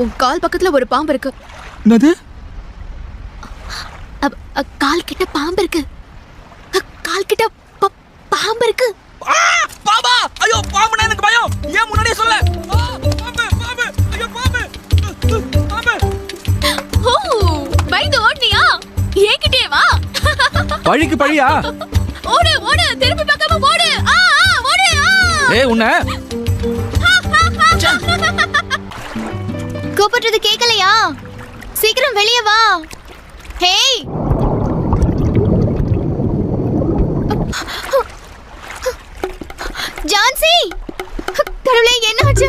உன் கால் பக்கத்துல ஒரு பாம்பு இருக்கு. என்னது? கால் கிட்ட பாம்பு இருக்கு. கால் கிட்ட பாம்பு இருக்கு. பாபா! ஐயோ, பாம்புனா எனக்கு பயம். ஏன் முன்னாடியே சொல்ல? பாம்பு, பாம்பு. ஐயோ, பாம்பு. பாம்பு. ஓ, பயந்து ஓடுனியா? ஏகிட்டே வா. பழிக்கு பழியா? ஓடு, ஓடு, திருப்பி பார்க்காம ஓடு. ஓடு. ஏய், உன்னை கூப்பிடுறது கேட்கலையா? சீக்கிரம் வெளியே வா. ஹேய், ஜான்சி! கடவுளே, என்னாச்சு?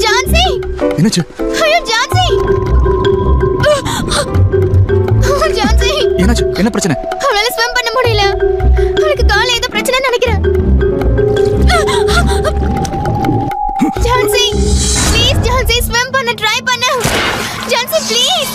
ஜான்சி! என்னாச்சு? ஐயோ, ஜான்சி! ஜான்சி! என்னாச்சு? என்ன பிரச்சனை? அவளால ஸ்விம் பண்ண முடியல. அவளுக்கு கால்ல ஏதோ பிரச்சனை நினைக்கிறேன். ஜான்சி, ப்ளீஸ் ஜான்சி, ஸ்விம் பண்ண ட்ரை பண்ணு. ஜான்சி, ப்ளீஸ்.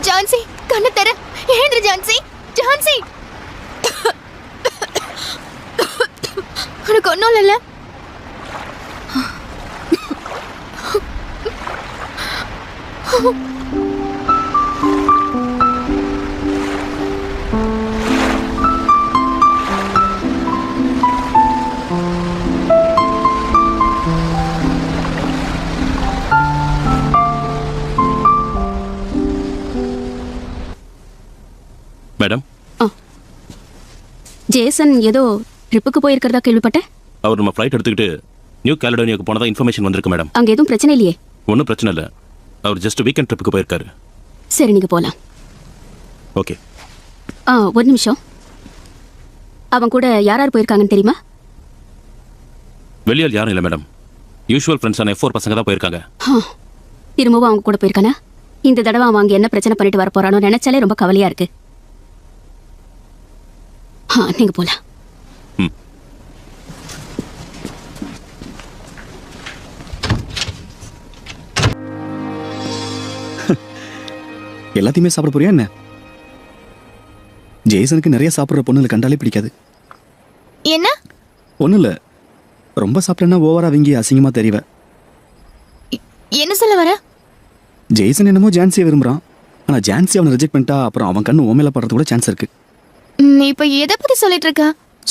ஜான்சி, கண்ணு தர. ஏந்திர ஜான்சி. ஜான்சி, உனக்கு ஒன்றும் இல்லைல்ல? மேடம், ஜேசன் ஏதோ ட்ரிப்புக்கு போயிருக்கிறதா கேள்விப்பட்டேன். அவர் நம்ம ஃப்ளைட் எடுத்துக்கிட்டு நியூ கேலடோனியாவுக்கு போனதா இன்ஃபர்மேஷன் வந்திருக்கு மேடம். அங்க எதுவும் பிரச்சனை இல்லையே? ஒன்றும் பிரச்சனை இல்லை. அவர் ஜஸ்ட் வீக்கெண்ட் ட்ரிப்புக்கு போயிருக்காரு. சரி, நீங்க போலாம். ஓகே. ஒரு நிமிஷம். அவன் கூட யார் யார் போயிருக்காங்கன்னு தெரியுமா? வெளியால் யாரும் இல்லை மேடம். யூஷுவல் ஃப்ரெண்ட்ஸான F4 பசங்க தான் போயிருக்காங்க. திரும்பவும் அவங்க கூட போயிருக்கானா? இந்த தடவை அவன் அங்கே என்ன பிரச்சனை பண்ணிட்டு வர போறானோ நினைச்சாலே ரொம்ப கவலையா இருக்கு. நீங்க போலாம். எல்லாத்தையுமே சாப்பிட போறியா என்ன? ஜேசனுக்கு நிறைய சாப்பிட்ற பொண்ணுல கண்டாலே பிடிக்காது. என்ன? ஒன்றும் இல்லை, ரொம்ப சாப்பிட்டேன்னா ஓவரா வீங்கி அசிங்கமா தெரிவ. என்ன சொல்ல வர? ஜேசன் என்னமோ ஜான்சியை விரும்புறான். ஆனா ஜான்சி அவனை ரிஜெக்ட் பண்ணிட்டா அப்புறம் அவன் கண்ணு ஓமையில படுறது கூட சான்ஸ் இருக்கு. நீ இப்ப எதை பத்தி சொல்லிட்டு இருக்க?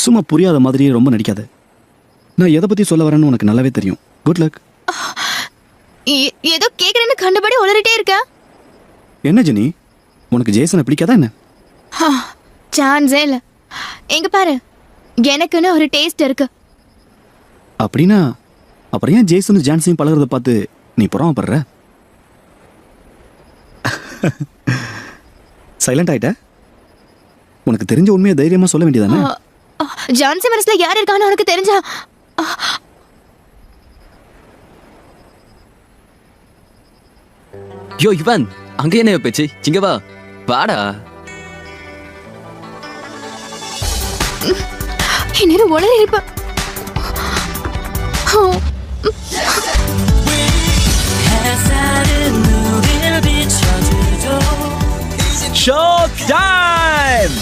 சும்மா புரியாத மாதிரியே ரொம்ப நடிக்காத. நான் எதை பத்தி சொல்ல வரேன்னு உனக்கு நல்லாவே தெரியும். Good luck. ஏதோ கேக்குறேன்னு கண்டபடி உளறிட்டே இருக்க. என்ன ஜெனி, உனக்கு ஜேசனை பிடிக்காதா என்ன? சான்ஸே இல்ல. எங்க பாரு, எனக்குன்னு ஒரு டேஸ்ட் இருக்கு. அப்படின்னா அப்புறம் ஏன் ஜேசனும் ஜான்சியும் பழகிறத பார்த்து நீ பொறாமப்படுற? சைலண்ட் ஆயிட்ட? உனக்கு தெரிஞ்ச உண்மையை தைரியமா சொல்ல வேண்டியதானே? ஜான்சி மனசுல யார் இருக்கான்னு உனக்கு தெரிஞ்சா? யோ இவன், அங்க என்ன பேச்சு? இங்க வா, வாடா. நேரம் உடனே இருப்ப. Show time.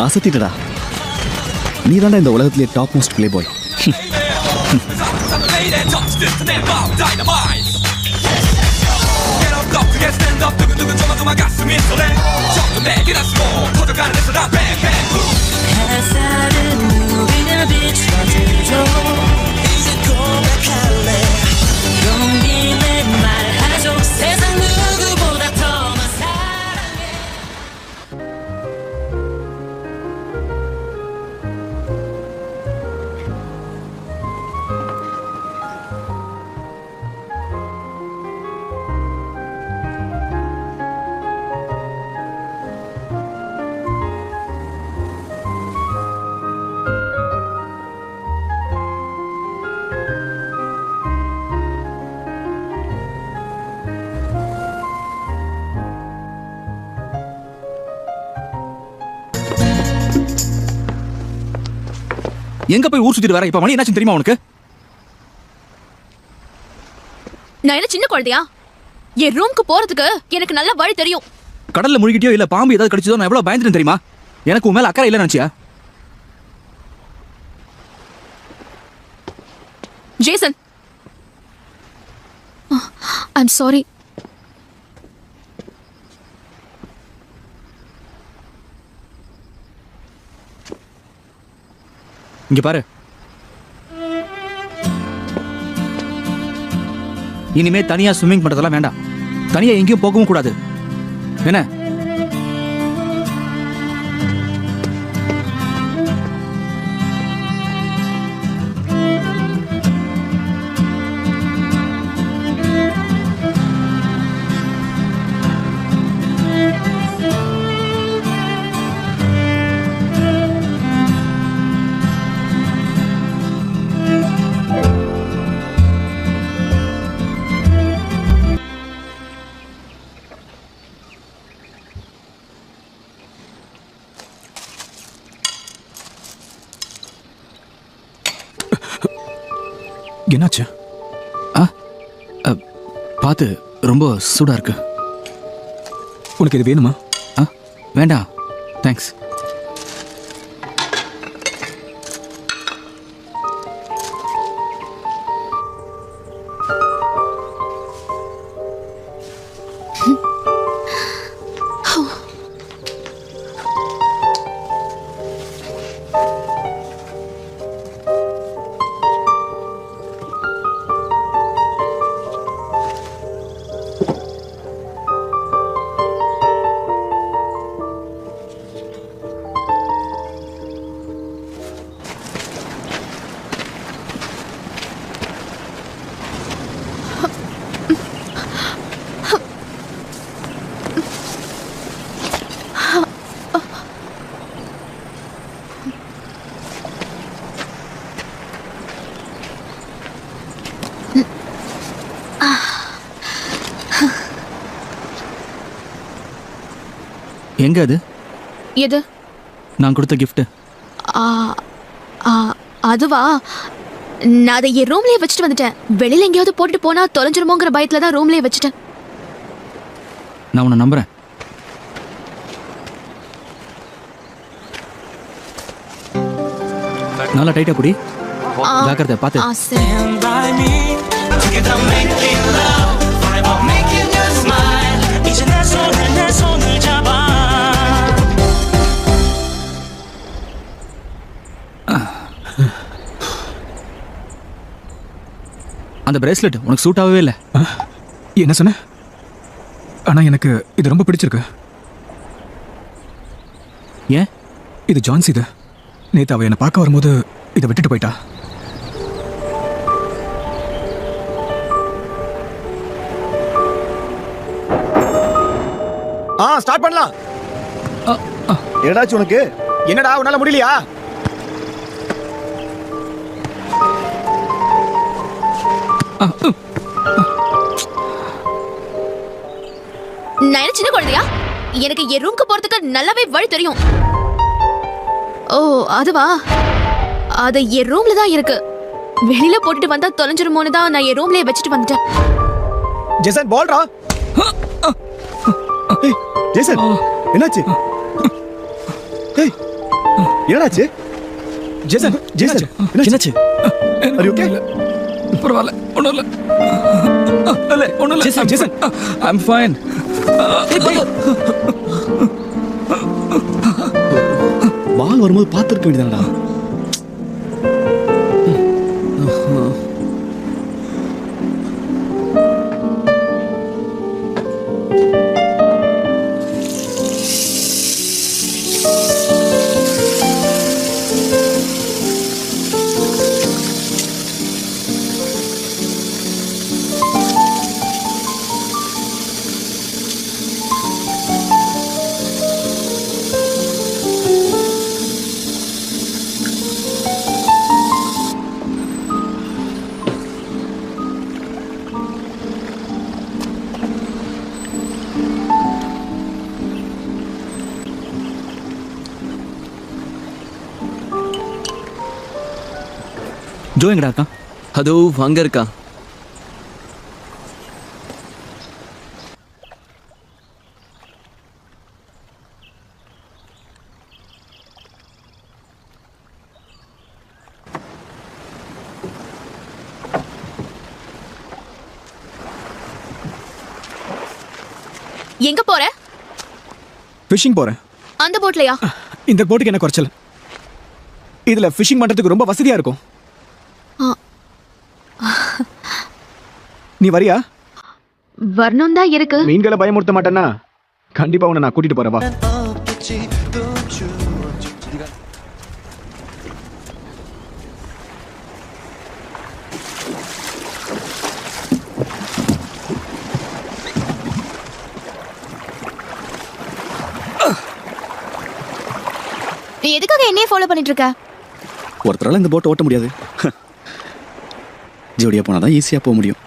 ஆசத்திட்டடா, நீ தாண்டா இந்த உலகத்திலே top most play boy. stand up, 두근두근 조마조마 가슴이 설레. 조금 내게 다시 뭐 터져 햇살은 누비며 비춰주죠 이제 고백할래 용기 내 말하죠 세상 누구보다 더 난 사랑해 எங்க போய் ஊர் சுத்திட்டு வர இப்ப மணி என்னாச்சுன்னு தெரியுமா உனக்கு? நான் என்ன சின்ன குழந்தையா? என் ரூம்க்கு போறதுக்கு எனக்கு நல்ல வழி தெரியும். கடல்ல முழுகிட்டியோ இல்ல பாம்பு ஏதாவது கடிச்சதோ நான் எவ்வளவு பயந்துட்டேன் தெரியுமா? எனக்கு உன் மேல அக்கறை இல்ல நினைச்சியா? Jason, I'm sorry. இங்க பாரு, இனிமே தனியா ஸ்விம்மிங் பண்றதெல்லாம் வேண்டாம். தனியா எங்கேயும் போகவும் கூடாது. என்ன? என்னாச்சு? பார்த்து, ரொம்ப சூடா இருக்கு. உனக்கு இது வேணுமா? வேண்டாம், தேங்க்ஸ். எங்க அது? எது? நான் கொடுத்த gift. அதுவா? நான் அதை என் ரூம்லயே வச்சுட்டு வந்துட்டேன். வெளியில எங்கேயாவது போட்டுட்டு போனா தொலைஞ்சிருமோங்கிற பயத்துல தான் ரூம்லயே வச்சுட்டேன். நான் உன்னை நம்புறேன். நல்லா டைட்டா புடி. ஜாக்கிரதை, பார்த்து. சரி. Stand by me together making love forever making you smile 이제 내 손을 잡아 அந்த பிரேஸ்லெட் உனக்கு சூட் ஆகவே இல்லை. என்ன சொன்ன? ஆனா எனக்கு இது ரொம்ப பிடிச்சிருக்கு. ஏன்? இது ஜான்சி. இது நேத்து அவ என்னை பார்க்க வரும்போது இதை விட்டுட்டு போயிட்டா. ஸ்டார்ட் பண்ணலாம். என்னடாச்சு உனக்கு? என்னடா உன்னால முடியலையா? நான் என்ன சின்ன குழந்தையா? எனக்கு என் ரூம்க்கு போறதுக்கு நல்லாவே வழி தெரியும். ஓ, அதுவா? அது என் ரூம்ல தான் இருக்கு. வெளியில போட்டுட்டு வந்தா தொலைஞ்சிருமோன்னு தான் நான் என் ரூம்லயே வச்சுட்டு வந்துட்டேன். ஜேசன், பால்ரா. ஏய் ஜேசன், என்னாச்சு? ஏய் என்னாச்சு? ஜேசன், ஜேசன் என்னாச்சு? Are you okay? பரவாயில்ல, ஒன்றும் இல்லை. ஒன்றும் இல்லை. Jason, Jason, I am fine. Ball வரும்போது பார்த்துருக்க வேண்டியதானடா. ஜோ எங்கடா இருக்கான்? அதோ அங்க இருக்கா. எங்க போற? ஃபிஷிங் போறேன். அந்த போட்லயா? இந்த போட்டுக்கு என்ன குறைச்சல்? இதுல ஃபிஷிங் பண்றதுக்கு ரொம்ப வசதியா இருக்கும். நீ வரியா? வரணும் தான் இருக்கு. மீன்களை பயமுறுத்த மாட்டேன்னா கண்டிப்பா உன்னை நான் கூட்டிட்டு போறேன். வா. நீ எதுக்காக என்னைய ஃபாலோ பண்ணிட்டு இருக்க? ஒருத்தரால இந்த போட்டை ஓட்ட முடியாது. ஜோடியா போனாதான் ஈஸியா போக முடியும்.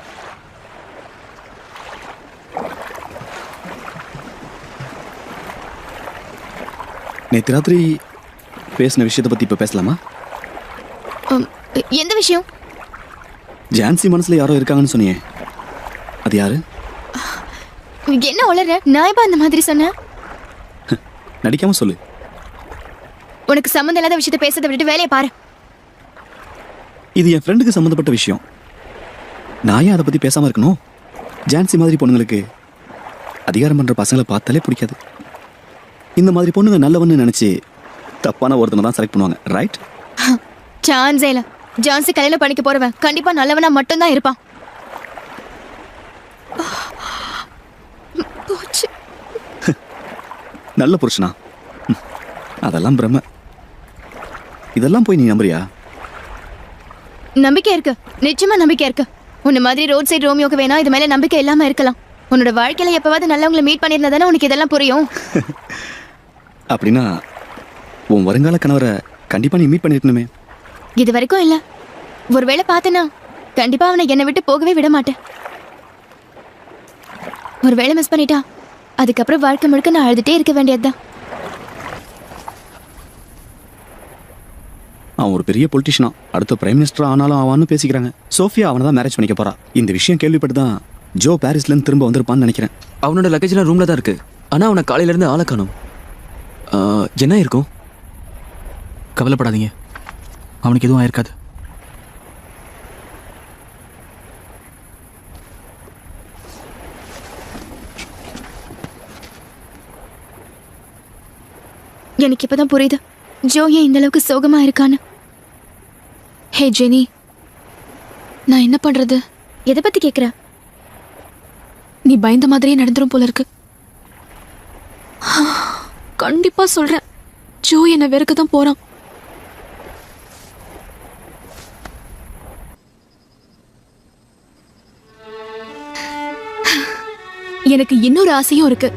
நேற்று ராத்திரி பேசின விஷயத்தை பத்தி இப்ப பேசலாமா? எந்த விஷயம்? ஜான்சி மனசுல யாரோ இருக்காங்கன்னு சொன்னியே, அது யாரு? என்ன உளற? நான் இப்ப அந்த மாதிரி சொன்னேன். நடிக்காம சொல்லு. உனக்கு சம்மந்தம் இல்லாத விஷயத்தை பேசுறதை விட்டு வேலையை பாரு. இது என் ஃப்ரெண்டுக்கு சம்மந்தப்பட்ட விஷயம். நான் ஏன் அதை பத்தி பேசாம இருக்கணும்? ஜான்சி மாதிரி பொண்ணுங்களுக்கு அதிகாரம் பண்ற பசங்களை பார்த்தாலே பிடிக்காது. இந்த மாதிரி பொண்ணுங்க நல்லவன்னு நினைச்சு தப்பான ஒருத்தனை தான் செலக்ட் பண்ணுவாங்க, ரைட்? சான்ஸே இல்ல. ஜான்சி கல்யாணம் பண்ணிக்க போறவன் கண்டிப்பா நல்லவனா மட்டும் தான் இருப்பான். நல்ல புருஷனா? அதெல்லாம் பிரம்ம. இதெல்லாம் போய் நீ நம்புறியா? நம்பிக்கை இருக்கு, நிச்சயமா நம்பிக்கை இருக்கு. உன்ன மாதிரி ரோட் சைடு ரோமியோக்கு வேணா இது மேல நம்பிக்கை இல்லாம இருக்கலாம். உன்னோட வாழ்க்கையில எப்பவாவது நல்லவங்களை மீட் பண்ணியிருந்தா தானே உனக்கு இதெல்லாம் புரியும். அப்படின்னா உன் வருங்கால கணவரை கண்டிப்பா நீ மீட் பண்ணிருக்கணுமே. இது வரைக்கும் இல்ல. ஒருவேளை பார்த்தனா கண்டிப்பா அவனை என்னை விட்டு போகவே விட மாட்டேன். ஒருவேளை மிஸ் பண்ணிட்டா அதுக்கப்புறம் வாழ்க்கை முழுக்க நான் அழுதுட்டே இருக்க வேண்டியதுதான். அவன் ஒரு பெரிய பொலிட்டிஷனா, அடுத்த பிரைம் மினிஸ்டர் ஆனாலும் ஆவான்னு பேசிக்கிறாங்க. சோஃபியா அவனை தான் மேரேஜ் பண்ணிக்க போறா. இந்த விஷயம் கேள்விப்பட்டு தான் ஜோ பாரிஸ்ல இருந்து திரும்ப வந்திருப்பான்னு நினைக்கிறேன். அவனோட லக்கேஜ்லாம் ரூம்ல தான் இருக்கு. ஆனா அவனை காலையில இருந்து ஆளை காணோம். என்ன இருக்கும்? கவலைப்படாதீங்க, அவனுக்கு எதுவும் ஆயிருக்காது. எனக்கு இப்பதான் புரியுது ஜோ ஏன் இந்த அளவுக்கு சோகமா இருக்கான்னு. ஹே ஜெனி, நான் என்ன பண்றது? எதை பத்தி கேக்குற? நீ பயந்த மாதிரியே நடந்துரும் போல இருக்கு. கண்டிப்பா சொல்றேன், ஜோ என்ன வெறுக்க தான் போறான். எனக்கு இன்னொரு ஆசையும் இருக்கு.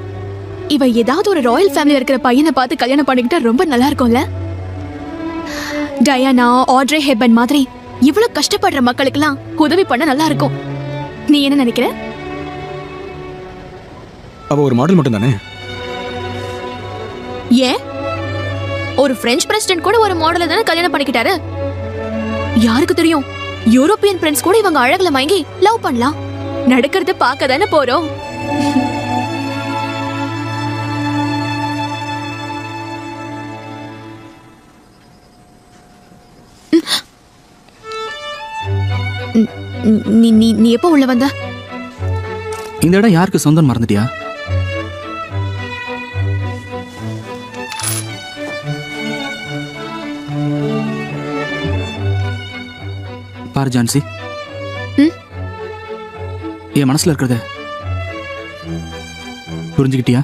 இவ ஏதாவது ஒரு ராயல் ஃபேமிலில இருக்கிற பையனை பார்த்து கல்யாணம் பண்ணிக்கிட்டா ரொம்ப நல்லா இருக்கும்ல. டயானா, ஆட்ரே ஹெப்பர்ன் மாதிரி இவ்வளவு கஷ்டப்படுற மக்களுக்கெல்லாம் உதவி பண்ண நல்லா இருக்கும். நீ என்ன நினைக்கிற? அவ ஒரு மாடல் மட்டும் தானே? ஏன்? ஒரு பிரெஞ்சு பிரசிடென்ட் கூட ஒரு மாடலை தானே கல்யாணம் பண்ணிக்கிட்டாரு. யாருக்கு தெரியும், யூரோப்பியன் பிரின்ஸ் கூட இவங்க அழகுல மயங்கி லவ் பண்ணலாம். நடக்கிறத பார்க்க தானே போறோம். நீ நீ நீ எப்போ உள்ள வந்த? இந்த இடம் யாருக்கு சொந்தம் மறந்துட்டியா? பாரு ஜான்சி, என் மனசுல இருக்கிறத புரிஞ்சுக்கிட்டியா?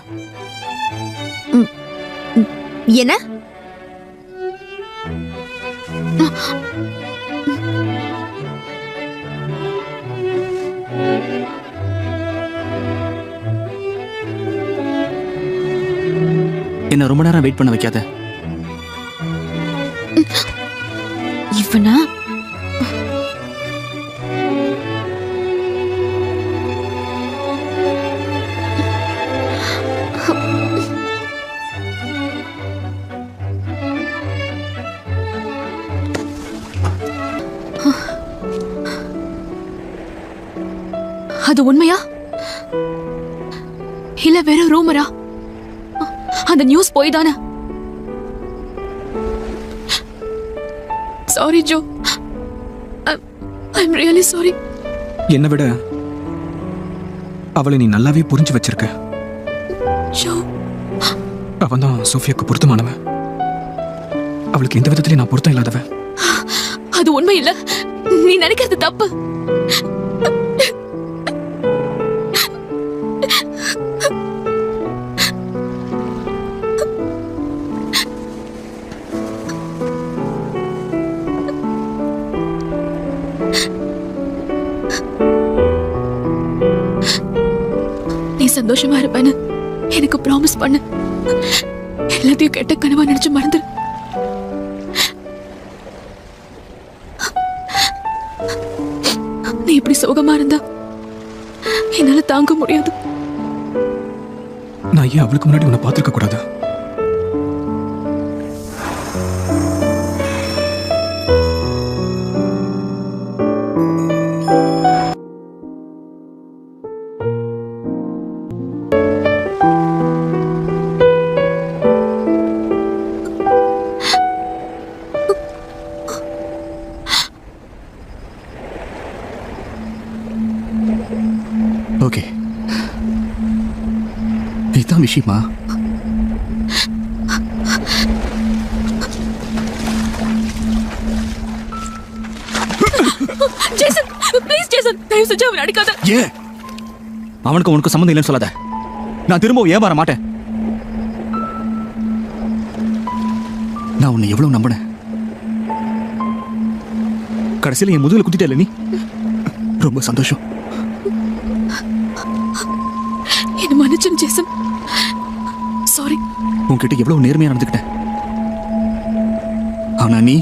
என்ன? என்ன ரொம்ப நேரம் வெயிட் பண்ண வைக்காத. இவனா? அது உண்மையா இல்ல வேற ரூமரா? அந்த நியூஸ் போய் தானே? Sorry Joe, I'm really sorry. என்னை விட அவளை நீ நல்லாவே புரிஞ்சு வச்சிருக்க. ஜோ, அவன் தான் சோஃபியாக்கு பொருத்தமானவன். அவளுக்கு எந்த விதத்திலையும் நான் பொருத்தம் இல்லாதவன். அது உண்மை இல்ல, நீ நினைக்கிறது தப்பு. நீ சந்தோஷமா இருப்பேன்னு எனக்கு ப்ராமிஸ் பண்ணு. எல்லாத்தையும் கெட்ட கனவா நினைச்சு மறந்துரு. நீ இப்படி சோகமா இருந்தா என்னால தாங்க முடியாது. நான் ஏன் அவளுக்கு முன்னாடி உன்னை பார்த்திருக்க கூடாது? ஓகே, இதுதான் விஷயமா? ஜேசன், ப்ளீஸ் ஜேசன், தயவு செஞ்சு அவனை அடிக்காத. ஏன் அவனுக்கு உனக்கு சம்மந்தம் இல்லைன்னு சொல்லாத. நான் திரும்பவும் ஏன் வர மாட்டேன். நான் உன்னை எவ்வளவு நம்பினேன். கடைசியில் என் முதுகுல குத்திட்டே நீ. ரொம்ப சந்தோஷம். என்ன மன்னிச்சிரு ஜேசன். சாரி. உன்கிட்ட எவ்வளவு நேர்மையா நடந்துக்கிட்டேன். ஆனா நீ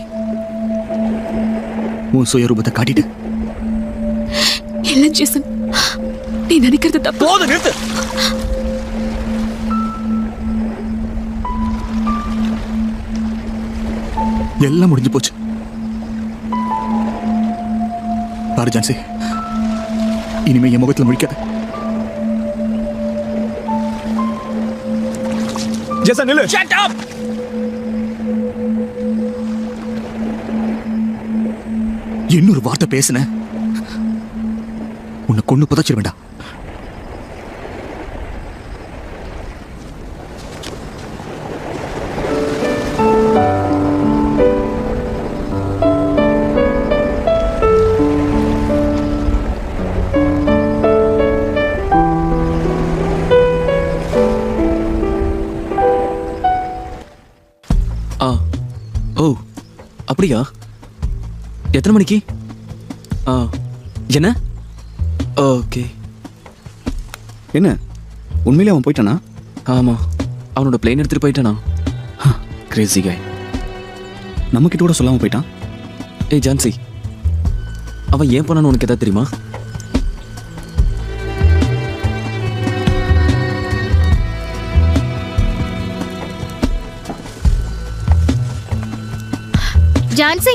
உன் சுயரூபத்தை காட்டிட்டு. இல்ல ஜேசன், நீ நினைக்கிறது தப்பு. போதும், நிறுத்து. எல்லாம் முடிஞ்சு போச்சு. பாரு ஜான்சி, இனிமே என் முகத்துல முடிக்காத. ஜேசன் நில்லு. Shut up! இன்னொரு வார்த்தை பேசுன உன்னை கொண்டு புதைச்சிட வேண்டாம். ஓ அப்படியா? எத்தனை மணிக்கு? என்ன? ஓகே. என்ன உண்மையிலே அவன் போயிட்டானா? ஆமா, அவனோட பிளேன் எடுத்துட்டு போயிட்டானா? கிரேசி காய். நம்ம கிட்ட கூட சொல்லாம போயிட்டான். ஏய் ஜான்சி, அவன் ஏன் போனான்னு உனக்கு எதாவது தெரியுமா? ஜான்சி,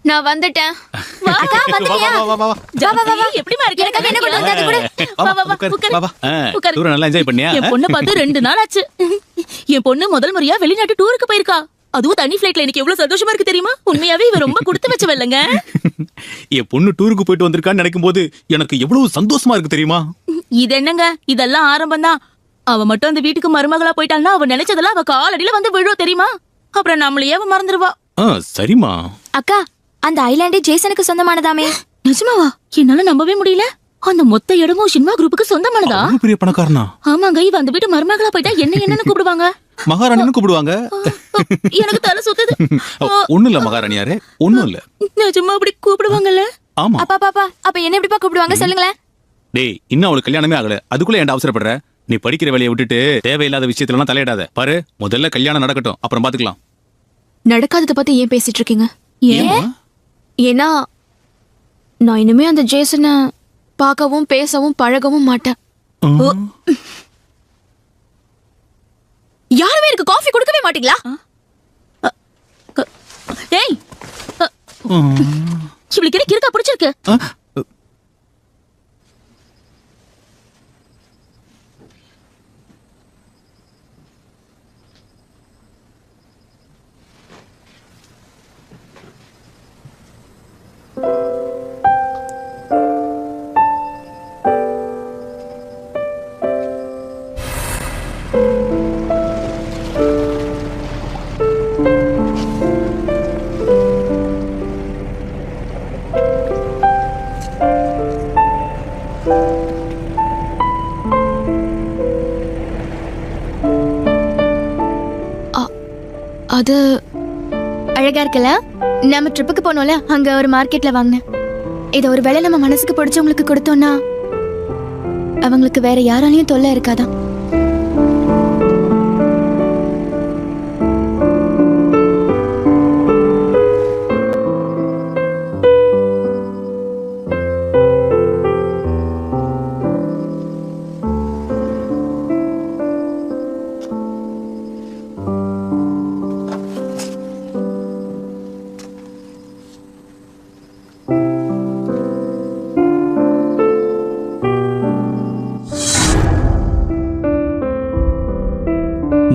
நான் வந்துட்டேன். அக்கா வந்துட்டியா? எப்படிமா இருக்கு? எனக்கு என்ன கொண்டு வந்தது கூட? வா வா வா உட்காரு. டூர் நல்லா என்ஜாய் பண்ணியா? என் பொண்ணு பார்த்து 2 நாள் ஆச்சு. என் பொண்ணு முதல் முறையா வெளிநாட்டு டூருக்கு போயிருக்கா. அதுவும் தனி ஃபிளைட்ல. எனக்கு எவ்வளவு சந்தோஷமா இருக்கு தெரியுமா? உண்மையாவே இவ ரொம்ப கொடுத்து வச்சவல்லங்க. என் பொண்ணு டூருக்கு போயிட்டு வந்திருக்கான்னு நினைக்கும் போது எனக்கு எவ்வளவு சந்தோஷமா இருக்கு தெரியுமா? இது என்னங்க, இதெல்லாம் ஆரம்பம் தான். அவ மட்டும் அந்த வீட்டுக்கு மருமகளா போயிட்டான்னா அவ நினைச்சதெல்லாம் அவ காலடியில வந்து விழும் தெரியுமா? அப்புறம் நம்மளையே அவ மறந்துடுவா. சரிமா. அக்கா, அந்த ஐலாண்டே ஜேசனுக்கு சொந்தமானதாமே? நிஜமாவா? என்னால நம்பவே முடியல. அந்த மொத்த இடமும் சின்மா குரூப்புக்கு சொந்தமானதா? பெரிய பணக்காரனா? ஆமாங்க. இவ அந்த வீட்டு மருமகளா போயிட்டா என்னன்னு கூப்பிடுவாங்க? மகாராணின்னு கூப்பிடுவாங்க. எனக்கு தலை சுத்துது. ஒண்ணும் இல்ல மகாராணியாரே, ஒண்ணும் இல்ல. நிஜமா அப்படி கூப்பிடுவாங்கல்ல? ஆமா. அப்பா அப்ப என்ன எப்படிப்பா கூப்பிடுவாங்க சொல்லுங்களேன். டேய், இன்னும் அவளுக்கு கல்யாணமே ஆகல, அதுக்குள்ள ஏன்டா அவசரப்படுற? நீ படிக்கிற வேலையை விட்டுட்டு தேவையில்லாத விஷயத்துலலாம் தலையிடாத. பாரு, முதல்ல கல்யாணம் நடக்கட்டும், அப்புறம் பாத்துக்கலாம். நடக்காதத பத்தி ஏன் பேசிட்டு இருக்கீங்க? ஏன்? ஏன்னா நான் இனிமே அந்த ஜேசனை பார்க்கவும் பேசவும் பழகவும் மாட்டேன். யாருமே எனக்கு காஃபி கொடுக்கவே மாட்டீங்களா? ஏய், இவளுக்கு என்ன கிறுக்கா பிடிச்சிருக்கு? அது அழகா இருக்குல்ல? நம்ம ட்ரிப்புக்கு போனோம்ல, அங்க ஒரு மார்க்கெட்ல வாங்கினேன். இத ஒரு வேளை நம்ம மனசுக்கு பிடிச்சவங்களுக்கு கொடுத்தோம்னா அவங்களுக்கு வேற யாராலையும் தொல்லை இருக்காதான்.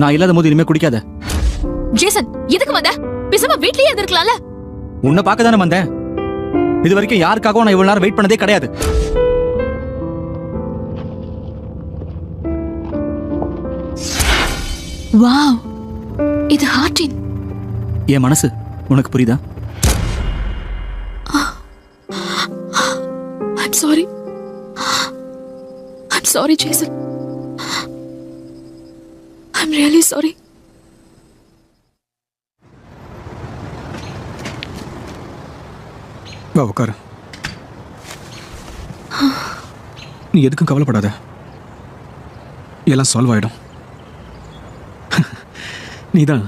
நான் இல்லாத போது இனிமே குடிக்காத. ஜேசன், எதுக்கு வந்த? பேசாம வீட்லயே இருந்திருக்கலாம்ல. உன்னை பார்க்க தானே வந்தேன். இது வரைக்கும் யாருக்காகவும் நான் இவ்வளவு நேரம் வெயிட் பண்ணதே கிடையாது. வாவ், இது ஹார்டின். என் மனசு உனக்கு புரியுதா? I'm sorry. I'm sorry, Jason. I'm really sorry. வா உட்காரு. நீ எதுக்கும் கவலைப்படாத, எல்லாம் சால்வ் ஆயிடும். நீதான்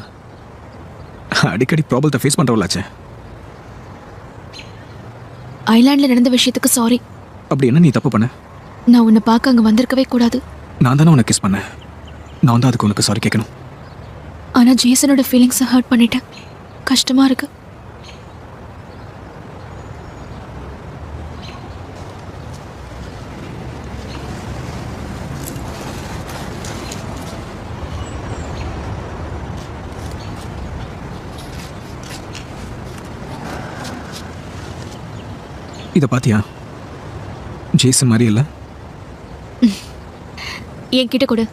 அடிக்கடி ப்ராப்ளத்தை ஃபேஸ் பண்றவளாச்சே. ஐலாண்ட்ல நடந்த விஷயத்துக்கு சாரி. அப்படி என்ன நீ தப்பு பண்ண? நான் உன்னை பார்க்க அங்க வந்திருக்கவே கூடாது. நான் தானே உனக்கு கிஸ் பண்ணேன். நான் தான் அதுக்கு உனக்கு சாரி கேட்கணும். ஆனா ஜேசனோட ஃபீலிங்ஸை ஹர்ட் பண்ணிட்டேன். கஷ்டமா இருக்கு. இதை பாத்தியா? ஜேசன் மாதிரி இல்ல? என்கிட்ட கொடு.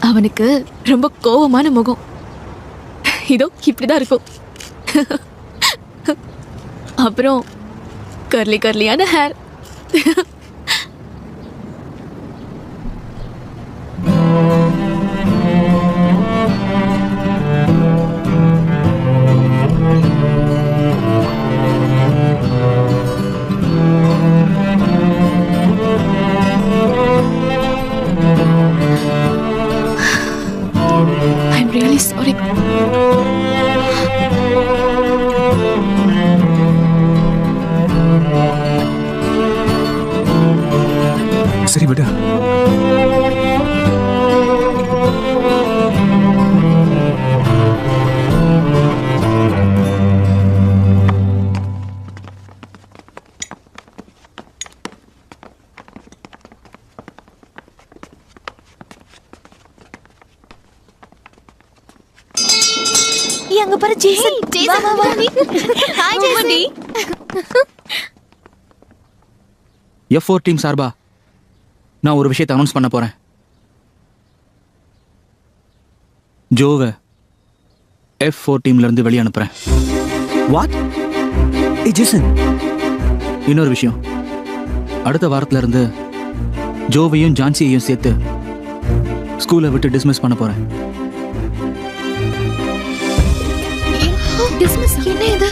அவனுக்கு ரொம்ப கோவமான முகம். இதோ இப்படிதான் இருக்கும். அப்புறம் கர்லி கர்லியான ஹேர். I'm really sorry. சரி விடு. அங்க பாரு ஜேசன். ஜேசன், வா. Hi Jason. F4 டீம் சார்பா நான் ஒரு விஷயத்தை அனௌன்ஸ் பண்ண போறேன். ஜோவை F4 டீம்ல இருந்து வெளியே அனுப்புறேன். வாட்? ஏ ஜேசன், இன்னொரு விஷயம், அடுத்த வாரத்துல இருந்து ஜோவையும் ஜான்சியையும் சேர்த்து ஸ்கூலை விட்டு டிஸ்மிஸ் பண்ண போறேன். டிஸ்மிஸ் என்ன இது?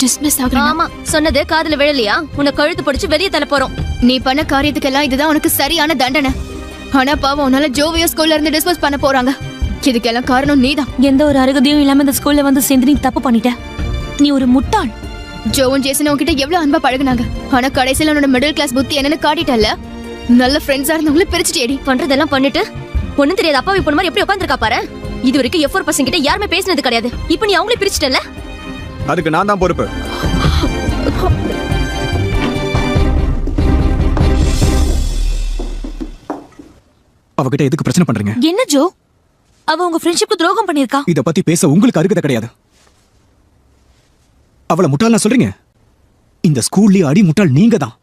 டிஸ்மிஸ் ஆகலாம். ஆமா, சொன்னது காதுல விழலையா? உன்னை கழுத்து பிடிச்சு வெளியே தள்ள போறோம். நீ பண்ண காரியத்துக்கெல்லாம் இதுதான் உனக்கு சரியான தண்டனை. ஆனா பாவம், உன்னால ஜோவியோ ஸ்கூல்ல இருந்து டிஸ்மிஸ் பண்ண போறாங்க. இதுக்கெல்லாம் காரணம் நீதான். எந்த ஒரு அருகதையும் இல்லாம இந்த ஸ்கூல்ல வந்து சேர்ந்து நீ தப்பு பண்ணிட்ட. நீ ஒரு முட்டாள். ஜோவும் ஜேசனும் உன்கிட்ட எவ்வளவு அன்பா பழகுனாங்க. ஆனா கடைசியில உன்னோட மிடில் கிளாஸ் புத்தி என்னன்னு காட்டிட்டல்ல. நல்ல ஃப்ரெண்ட்ஸா இருந்தவங்கள பிரிச்சுட்டேடி. பண்றதெல்லாம் பண்ணிட்டு ஒண்ணும் தெரியாது அப்பாவி பொண்ணு மாதிரி எப்படி உட்காந்துருக்கா பாரு. இது வரைக்கும் F4 பசங்க கிட்ட யாருமே பேசினது கிடையாது. இப்ப நீ அவங்களே பிரிச்சுட்டல. அதுக்கு நான் தான் பொறுப்பு. அவகிட்ட எதுக்கு பிரச்சனை பண்றீங்க? என்ன ஜோ, அவ உங்க ஃப்ரெண்ட்ஷிப்க்கு துரோகம் பண்ணிருக்கா. இத பத்தி பேச உங்களுக்கு அருகதை கிடையாது. அவளை முட்டாள்னா சொல்றீங்க? இந்த ஸ்கூல்லயே அடி முட்டாள் நீங்க தான்.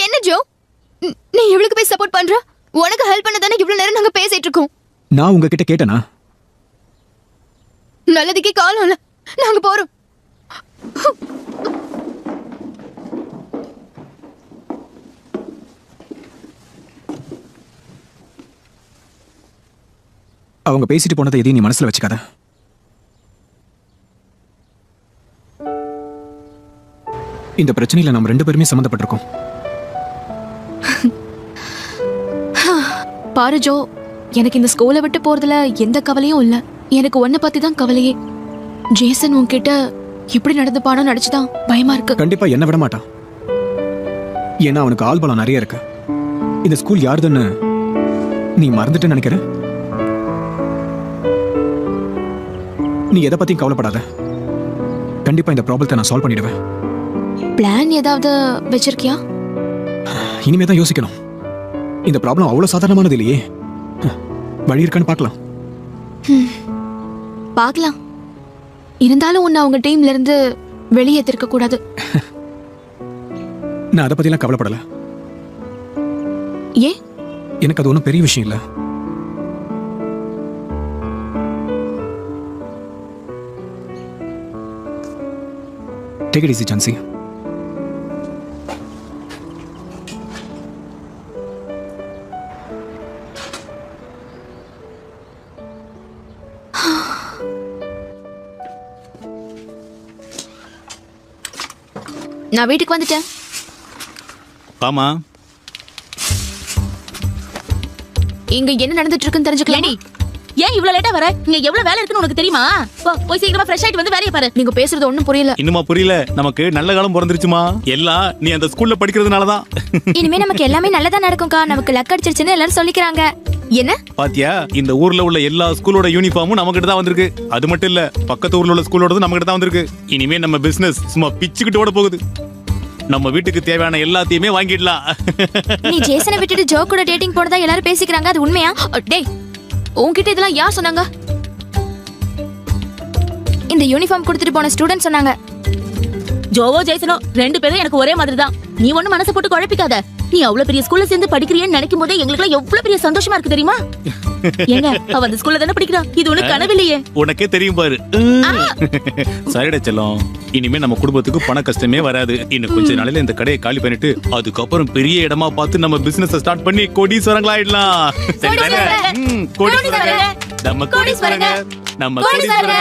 என்ன ஜோ, நீ இவளுக்கு போய் சப்போர்ட் பண்ற? உனக்கு ஹெல்ப் பண்ண தானே இவ்வளவு நேரம் நாங்க பேசிட்டு இருக்கோம். நான் உங்ககிட்ட கேட்டேனா? நல்லதுக்கே காலம் இல்ல, நாங்க போறோம். அவங்க பேசிட்டு போனதை எதையும் நீ மனசுல வச்சுக்காத. இந்த பிரச்சனையில நம்ம 2 பேருமே சம்மந்தப்பட்டிருக்கோம். பாரு ஜோ, எனக்கு இந்த ஸ்கூலை விட்டு போறதுல எந்த கவலையும் இல்ல. எனக்கு உன்னை பத்தி தான் கவலையே. ஜேசன் உன்கிட்ட இப்படி நடந்துப்பானோ நடிச்சுதான் பயமா இருக்கு. கண்டிப்பா என்ன விட மாட்டான். ஏன்னா அவனுக்கு ஆள்பலம் நிறைய இருக்கு. இந்த ஸ்கூல் யாருதுன்னு நீ மறந்துட்டு நினைக்கிற? நீ எதை பத்தியும் கவலைப்படாத. கண்டிப்பா இந்த ப்ராப்ளத்தை நான் சால்வ் பண்ணிடுவேன். பிளான் ஏதாவது வச்சிருக்கியா? இனிமே தான் யோசிக்கணும். இந்த ப்ராப்ளம் அவ்வளவு சாதாரணமானது இல்லையே. வழி இருக்கான்னு பார்க்கலாம். பார்க்கலாம். இருந்தாலும் உன்னை அவங்க டீம்ல இருந்து வெளியேற்றிருக்க கூடாது. நான் அதை பத்திலாம் கவலைப்படல. ஏன்? எனக்கு அது ஒன்றும் பெரிய விஷயம் இல்லை. Take it easy, Jansi. நான் வீட்டுக்கு வந்துட்டேன். ஆமா, இங்க என்ன நடந்துட்டு இருக்குன்னு தெரிஞ்சுக்கலாம். ஏன் இவ்வளவு லேட்டா வர? இங்க எவ்வளவு வேலை இருக்குன்னு உனக்கு தெரியுமா? போய் சீக்கிரமா ஃப்ரெஷ் ஆயிட்டு வந்து வேலைய பாரு. நீங்க பேசுறது ஒண்ணும் புரியல. இன்னுமா புரியல? நமக்கு நல்ல காலம் பிறந்துருச்சுமா. எல்லாம் நீ அந்த ஸ்கூல்ல படிக்கிறதுனாலதான். இனிமே நமக்கு எல்லாமே நல்லதா நடக்கும்க்கா. நமக்கு லக் அடிச்சிருச்சுன்னு எல்லாரும் சொல்லிக்கிறாங்க. என்ன பாத்தியா, இந்த ஊர்ல உள்ள எல்லா ஸ்கூலோட யூனிஃபார்மும் நம்ம கிட்ட தான் வந்திருக்கு. அது மட்டும் இல்ல, பக்கத்து ஊர்ல உள்ள ஸ்கூலோடது நம்ம கிட்ட தான் வந்திருக்கு. இனிமே நம்ம பிசினஸ் சும்மா பிச்சுக்கிட்டு ஓட போகுது. நம்ம வீட்டுக்கு தேவையான எல்லாத்தையுமே வாங்கிடலாம். நீ ஜேசனை விட்டுட்டு ஜோ கூட டேட்டிங் போனதா எல்லாரும் பேசிக்கிறாங்க. அது உண்மையா? டேய், உன்கிட்ட இதெல்லாம் யார் சொன்னாங்க? இந்த யூனிஃபார்ம் கொடுத்துட்டு போன ஸ்டூடெண்ட் சொன்னாங்க. ஜோவோ ஜெய்சனோ 2 பேரும் எனக்கு ஒரே மாதிரி தான். நீ ஒண்ணு மனசை போட்டு குழப்பிக்காத. நீ அவ்வளவு பெரிய ஸ்கூல்ல சேர்ந்து படிக்கிறீன்னு நினைக்கும் போதே எங்களுக்கு எவ்வளவு பெரிய சந்தோஷமா இருக்கு தெரியுமா? ஏங்க, அவ அந்த ஸ்கூல்ல தானே படிக்கிறா. இது ஒண்ணு கனவில்லையே. உனக்கே தெரியும் பாரு. சரிடா செல்லம், இனிமே நம்ம குடும்பத்துக்கு பண கஷ்டமே வராது. இன்னும் கொஞ்ச நாளையில இந்த கடையை காலி பண்ணிட்டு அதுக்கப்புறம் பெரிய இடமா பார்த்து நம்ம பிசினஸ் ஸ்டார்ட் பண்ணி கோடீஸ்வரங்களாயிடலாம். கோடீஸ்வரங்க, நம்ம கோடீஸ்வரங்க, நம்ம கோடீஸ்வரங்க.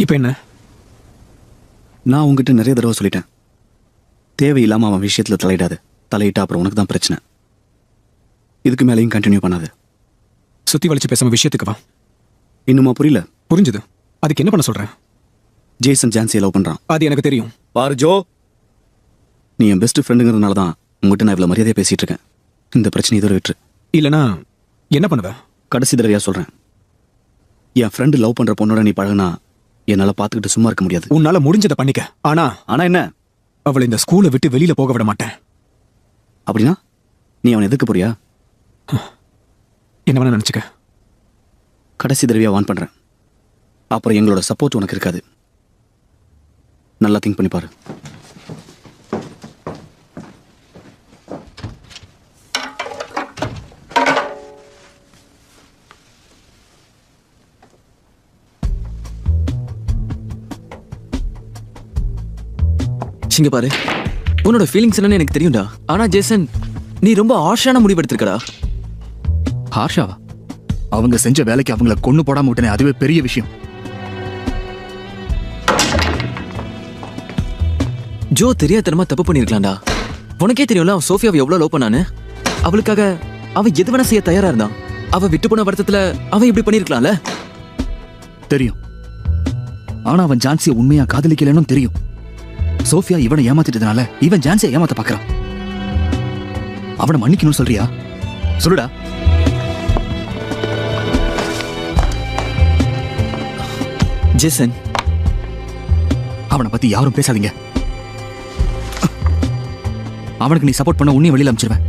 இப்ப என்ன? நான் உங்ககிட்ட நிறைய தடவை சொல்லிட்டேன், தேவையில்லாம அவன் விஷயத்துல தலையிடாது. தலையிட்டா அப்புறம் உனக்கு தான் பிரச்சனை. இதுக்கு மேலேயும் கண்டினியூ பண்ணாது. சுத்தி வளைச்சு பேசாம விஷயத்துக்கு வா. இன்னுமா புரியல? புரிஞ்சுது. அதுக்கு என்ன பண்ண சொல்றேன்? ஜேசன் ஜான்சியை லவ் பண்றான். அது எனக்கு தெரியும். பாரு ஜோ, நீ என் பெஸ்ட் ஃப்ரெண்டுங்கிறதுனால தான் உங்ககிட்ட நான் இவ்வளவு மரியாதையா பேசிட்டு இருக்கேன். இந்த பிரச்சனை இதோட விட்டுரு. இல்லனா என்ன பண்ணுவ? கடைசி தடவையா சொல்றேன், என் ஃப்ரெண்டு லவ் பண்ற பொண்ணோட நீ பழகுனா என்னால பாத்துக்கிட்டு சும்மா இருக்க முடியாது. உன்னால முடிஞ்சதை பண்ணிக்க. ஆனா என்ன? அவளை இந்த ஸ்கூலை விட்டு வெளியில போக விட மாட்டேன். அப்படின்னா நீ அவனை எதிர்க்க போறியா? என்ன வேணா நினைச்சுக்க. கடைசி தடவையா வான் பண்றேன். அப்புறம் எங்களோட சப்போர்ட் உனக்கு இருக்காது. நல்லா திங்க் பண்ணி பாரு. இங்க பாரு, உன்னோட ஃபீலிங்ஸ் என்னன்னு எனக்கு தெரியும்டா. ஆனா ஜேசன், நீ ரொம்ப ஹார்ஷான முடிவு எடுத்திருக்கடா. ஹார்ஷாவா? அவங்க செஞ்ச வேலைக்கு அவங்கள கொன்னு போடாம விட்டனே, அதுவே பெரிய விஷயம். ஜோ தெரியாதனமா தப்பு பண்ணிருக்கலாம்டா. உனக்கே தெரியும்ல அவன் சோஃபியாவை எவ்வளவு லவ் பண்ணான்னு. அவளுக்காக அவன் எது வேணா செய்ய தயாரா இருந்தான். அவ விட்டு போன வருத்தத்துல அவன் இப்படி பண்ணிருக்கலாம்ல. தெரியும். ஆனா அவன் ஜான்சியை உண்மையா காதலிக்கலன்னு தெரியும். சோஃபியா இவனை ஏமாத்திட்டதுனால இவன் ஜான்சியை ஏமாத்த பாக்குறான். அவனை மன்னிக்கணும்னு சொல்றியா? சொல்லுடா. ஜேசன், அவனை பத்தி யாரும் பேசாதீங்க. அவனுக்கு நீ சப்போர்ட் பண்ண உன்னையும் வெளியில அனுப்பிச்சிருவேன்.